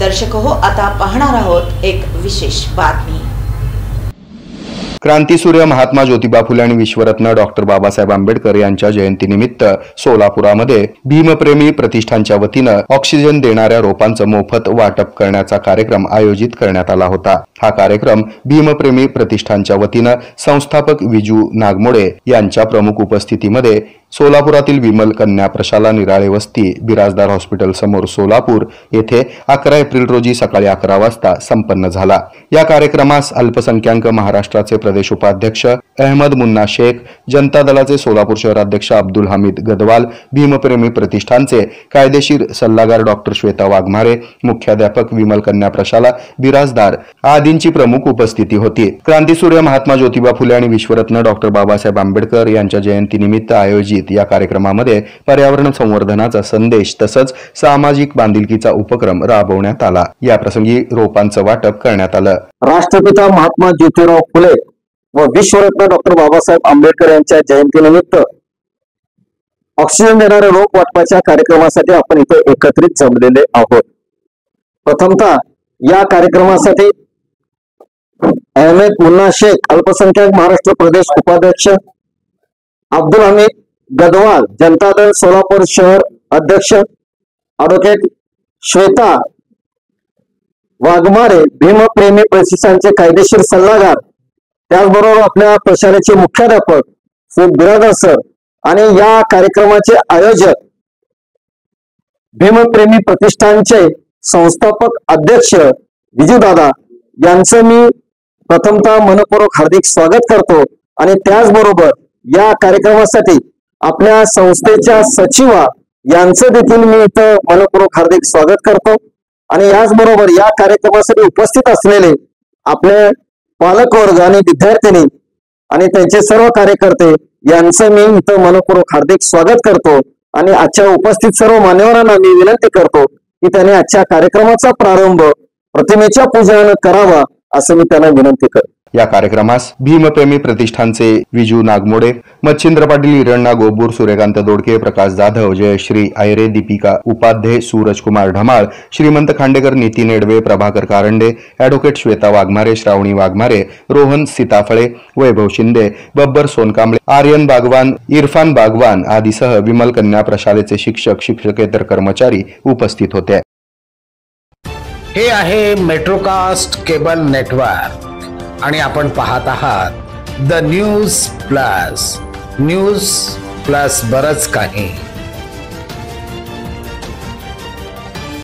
दर्शक हो, आता पाहणार आहोत एक विशेष बातमी। क्रांतीसूर्य महात्मा ज्योतिबा फुले आणि विश्वरत्न डॉक्टर बाबासाहेब आंबेडकर यांच्या जयंतीनिमित्त सोलापुरामध्ये भीमप्रेमी प्रतिष्ठानच्या वतीनं ऑक्सिजन देणाऱ्या रोपांचं मोफत वाटप करण्याचा कार्यक्रम आयोजित करण्यात आला होता। हा कार्यक्रम भीमप्रेमी प्रतिष्ठानच्या वतीनं संस्थापक विजू नागमोडे यांच्या प्रमुख उपस्थितीमध्ये सोलापुरातील विमल कन्या प्रशाला निराळे वस्ती बिराजदार हॉस्पिटल समोर सोलापूर येथे 11 एप्रिल रोजी सकाळी 11 वाजता संपन्न झाला। या कार्यक्रमास अल्पसंख्याक महाराष्ट्राचे प्रदेश उपाध्यक्ष अहमद मुन्ना शेख, जनता दलाचे सोलापूर शहराध्यक्ष अब्दुल हमीद गदवाल, भीमप्रेमी प्रतिष्ठानचे कायदेशीर सल्लागार डॉक्टर श्वेता वाघमारे, मुख्याध्यापक विमल कन्या प्रशाला बिराजदार आदींची प्रमुख उपस्थिती होती। क्रांतीसूर्य महात्मा ज्योतिबा फुले आणि विश्वरत्न डॉक्टर बाबासाहेब आंबेडकर यांच्या जयंतीनिमित्त आयोजित या कार्यक्रमामध्ये पर्यावरण संवर्धनाचा संदेश तसंच सामाजिक बांधिलकीचा उपक्रम राबवण्यात आला। या प्रसंगी रोपांचं वाटप करण्यात आलं। राष्ट्रपिता महात्मा ज्योतिराव फुले व विश्वरत्न डॉक्टर बाबासाहेब आंबेडकर यांच्या जयंतीनिमित्त ऑक्सिजन देणारे रोप वाटपाच्या कार्यक्रमासाठी आपण इथे एकत्रित जमलेले आहोत। प्रथमतः या कार्यक्रमासाठी अहमद मुन्ना शेख, अल्पसंख्याक महाराष्ट्र प्रदेश उपाध्यक्ष अब्दुल हमीद गदवाल, जनता दल सोलापूर शहर अध्यक्ष ॲडव्होकेट श्वेता वाघमारे, भीमप्रेमी प्रतिष्ठानचे कायदेशीर सल्लागार, त्याचबरोबर आपल्या प्रशालेचे मुख्याध्यापक बिरादर सर आणि या कार्यक्रमाचे आयोजक भीमप्रेमी प्रतिष्ठानचे संस्थापक अध्यक्ष विजू दादा यांचं मी प्रथमतः मनपूर्वक हार्दिक स्वागत करतो। आणि त्याचबरोबर या कार्यक्रमासाठी आपल्या संस्थेच्या सचिवा यांचं देखील मी इथं मनपूर्वक हार्दिक स्वागत करतो। आणि याचबरोबर या कार्यक्रमासाठी उपस्थित असलेले आपले पालकवर्ग आणि विद्यार्थिनी आणि त्यांचे सर्व कार्यकर्ते यांचं मी इथं मनपूर्वक हार्दिक स्वागत करतो। आणि आजच्या उपस्थित सर्व मान्यवरांना मी विनंती करतो की त्यांनी आजच्या कार्यक्रमाचा प्रारंभ प्रतिमेच्या पूजनानं करावा असं मी त्यांना विनंती करतो। या कार्यक्रमास भीमप्रेमी प्रतिष्ठानचे विजू नागमोडे, मच्छिंद्र पाटील, हिरण्णा गोबूर, सूर्यकांत दोडके, प्रकाश जाधव, जयश्री आयरे, दीपिका उपाध्ये, सूरजकुमार ढमाळ, श्रीमंत खांडेकर, नितीन एडवे, प्रभाकर कारंडे, ॲडव्होकेट श्वेता वाघमारे, श्रावणी वाघमारे, रोहन सीताफळे, वैभव शिंदे, बब्बर सोनकांबळे, आर्यन बागवान, इरफान बागवान आदीसह विमल कन्या प्रशालेचे शिक्षक, शिक्षकेतर कर्मचारी उपस्थित होते। हे आहे मेट्रोकास्ट केबल नेटवर्क आणि आपण पाहत आहात द न्यूज प्लस बरच काही।